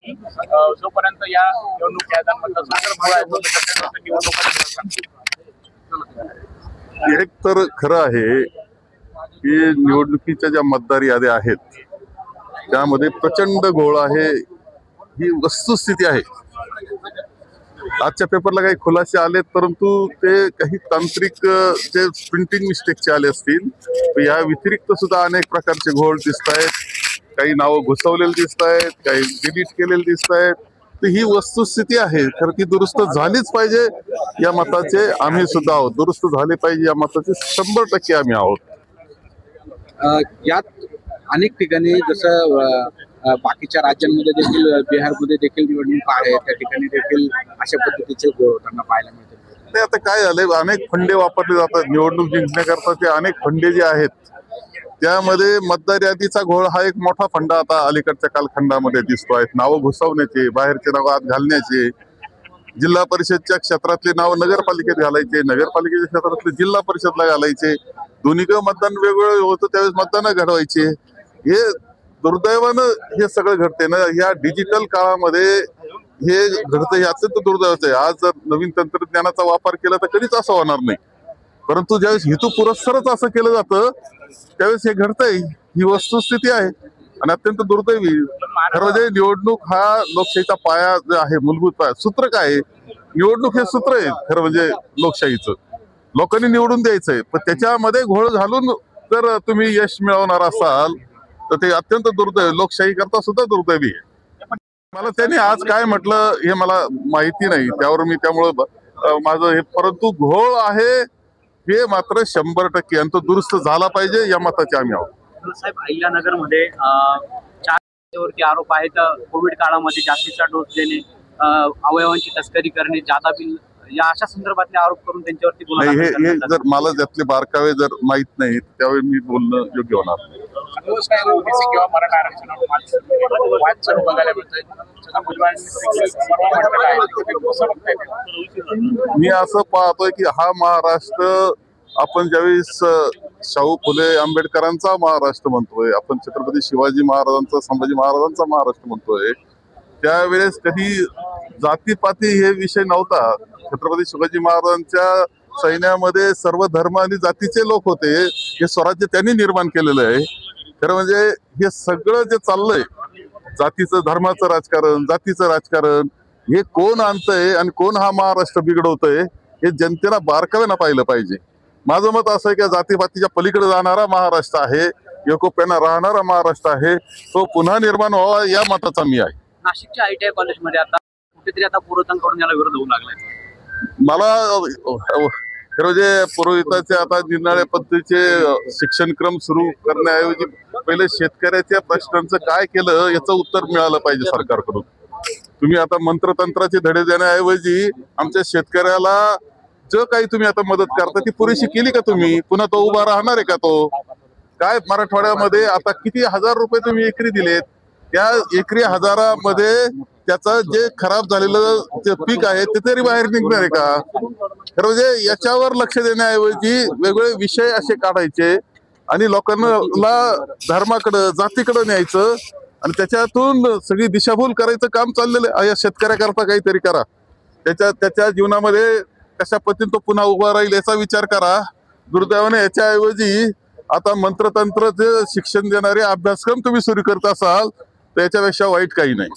जोपर्यंत या निवडणूक याद्यांमधला संदर्भ आहे तोपर्यंत निवडणूक एक तर खरं आहे की निवडणुकीच्या ज्या मतदार याद्या आहेत त्यामध्ये प्रचंड घोळ आहे, ही वस्तुस्थिती आहे। आजच्या पेपरला काही खुलासे आलेत, परंतु ते काही तांत्रिक जे प्रिंटिंग मिस्टेकचे आले असतील। या व्यतिरिक्त सुद्धा अनेक प्रकारचे घोळ दिसत आहेत, काही नावं घुसवलेली दिसत आहेत, काही डिलीट केलेली दिसत आहेत। तर ही वस्तुस्थिती आहे, खरं ती दुरुस्त झालीच पाहिजे या मताचे आम्ही सुद्धा आहोत। दुरुस्त झाले पाहिजे या मताचे 100% आम्ही आहोत। यात अनेक ठिकाणी जसं बाकीच्या राज्यांमध्ये देखील, बिहारमध्ये देखील निवडणूक आहे, त्या ठिकाणी देखील अशा पद्धतीचे घोळ होताना पाहायला मिळतात। ते आता काय झालंय, अनेक फंडे वापरले जातात निवडणूक जिंकण्याकरता। ते अनेक फंडे जे आहेत त्यामध्ये मतदार यादीचा घोळ हा एक मोठा फंडा आता अलीकडच्या कालखंडामध्ये दिसतो आहे। नावं घुसवण्याचे, बाहेरचे नाव आत घालण्याचे, जिल्हा परिषदच्या क्षेत्रातले नाव नगरपालिकेत घालायचे, नगरपालिकेच्या क्षेत्रातले जिल्हा परिषदला घालायचे, दोन्ही मतदान वेगवेगळं होतं त्यावेळेस मतदान घडवायचे। हे दुर्दैवानं हे सगळं घडते ना या डिजिटल काळामध्ये, हे घडतं हे अत्यंत दुर्दैवाचं आहे। आज जर नवीन तंत्रज्ञानाचा वापर केला तर कधीच असं होणार नाही, परंतु ज्यावेळेस हेतू पुरस्सरच असं केलं जातं त्यावेळेस हे घडतंय। ही वस्तुस्थिती आहे आणि अत्यंत दुर्दैवी। खरं म्हणजे निवडणूक हा लोकशाहीचा पाया जो आहे, मूलभूत पाया, सूत्र काय आहे, निवडणूक हे सूत्र आहे खरं म्हणजे लोकशाहीचं। लोकांनी निवडून द्यायचंय, पण त्याच्यामध्ये घोळ घालून जर तुम्ही यश मिळवणार असाल तर ते अत्यंत दुर्दैवी, लोकशाही करता सुद्धा दुर्दैवी आहे। मला त्यांनी आज काय म्हटलं हे मला माहिती नाही, त्यावर मी त्यामुळं माझं हे, परंतु घोळ आहे हे मात्र 100% आणि तो दुरुस्त झाला पाहिजे या मताचे आम्ही आहोत। साहेब, अहिल्यानगरमध्ये 4 आरोप आहेत, कोविड काळामध्ये जास्तीचा डोस देणे, अवयवांची तस्करी करणे, जादा बिल, या अशा संदर्भातले आरोप करून त्यांच्यावरती गुन्हा दाखल करण्यात आला। हे जर मला त्यातले बारकावे जर माहित नाही त्यावेळी मी बोलणं योग्य होणार नाही। किंवा मराठा आरक्षणावर वाद सुरू बघायला मिळतोय। मी असं पाहतोय की हा महाराष्ट्र आपण ज्यावेळेस शाहू फुले आंबेडकरांचा महाराष्ट्र म्हणतोय, आपण छत्रपती शिवाजी महाराजांचा, संभाजी महाराजांचा महाराष्ट्र म्हणतोय, त्यावेळेस कधी जातीपाती हे विषय नव्हता। छत्रपती शिवाजी महाराजांच्या सैन्यामध्ये सर्व धर्म आणि जातीचे लोक होते। हे स्वराज्य त्यांनी निर्माण केलेलं आहे। खरं म्हणजे हे सगळं जे चाललंय, जातीचं, धर्माचं राजकारण, जातीचं राजकारण, हे कोण आणतंय आणि कोण हा महाराष्ट्र बिघडवतोय हे जनतेला बारकाव्यानं पाहिलं पाहिजे। माझं मत असं आहे की जातीपातीच्या पलीकडे जाणारा महाराष्ट्र आहे, एकोप्यानं राहणारा महाराष्ट्र आहे, तो पुन्हा निर्माण व्हावा या मताचा मी आहे। नाशिकच्या ITI कॉलेजमध्ये आता कुठेतरी आता पुरोहितांकडून याला विरोध होऊ लागलाय। मला खरं म्हणजे पुरोहिताचे आता निरनिराळ्या पद्धतीचे शिक्षणक्रम सुरू करण्याऐवजी पहिले शेतकऱ्याच्या प्रश्नांचं काय केलं याचं उत्तर मिळालं पाहिजे सरकारकडून। तुम्ही आता मंत्रतंत्राचे धडे देण्याऐवजी आमच्या शेतकऱ्याला जो काही तुम्ही आता मदत करता ती पुरेशी केली का तुम्ही? पुन्हा तो उभा राहणार आहे का? तो काय मराठवाड्यामध्ये आता किती हजार रुपये तुम्ही एकरी दिलेत, त्या एकरी हजारामध्ये त्याचं जे खराब झालेलं जे पीक आहे ते तरी बाहेर निघणार आहे का? खरं म्हणजे याच्यावर लक्ष देण्याऐवजी वेगवेगळे विषय असे काढायचे आणि लोकांना धर्माकडं, जातीकडं न्यायचं आणि त्याच्यातून सगळी दिशाभूल करायचं काम चाललेलं आहे। या शेतकऱ्याकरता काहीतरी करा, त्याच्या जीवनामध्ये कशा पद्धतीने तो पुन्हा उभा राहील याचा विचार करा। दुर्दैवाने याच्याऐवजी आता मंत्रतंत्राचे शिक्षण देणारे अभ्यासक्रम तुम्ही सुरू करत असाल तर याच्यापेक्षा वाईट काही नाही।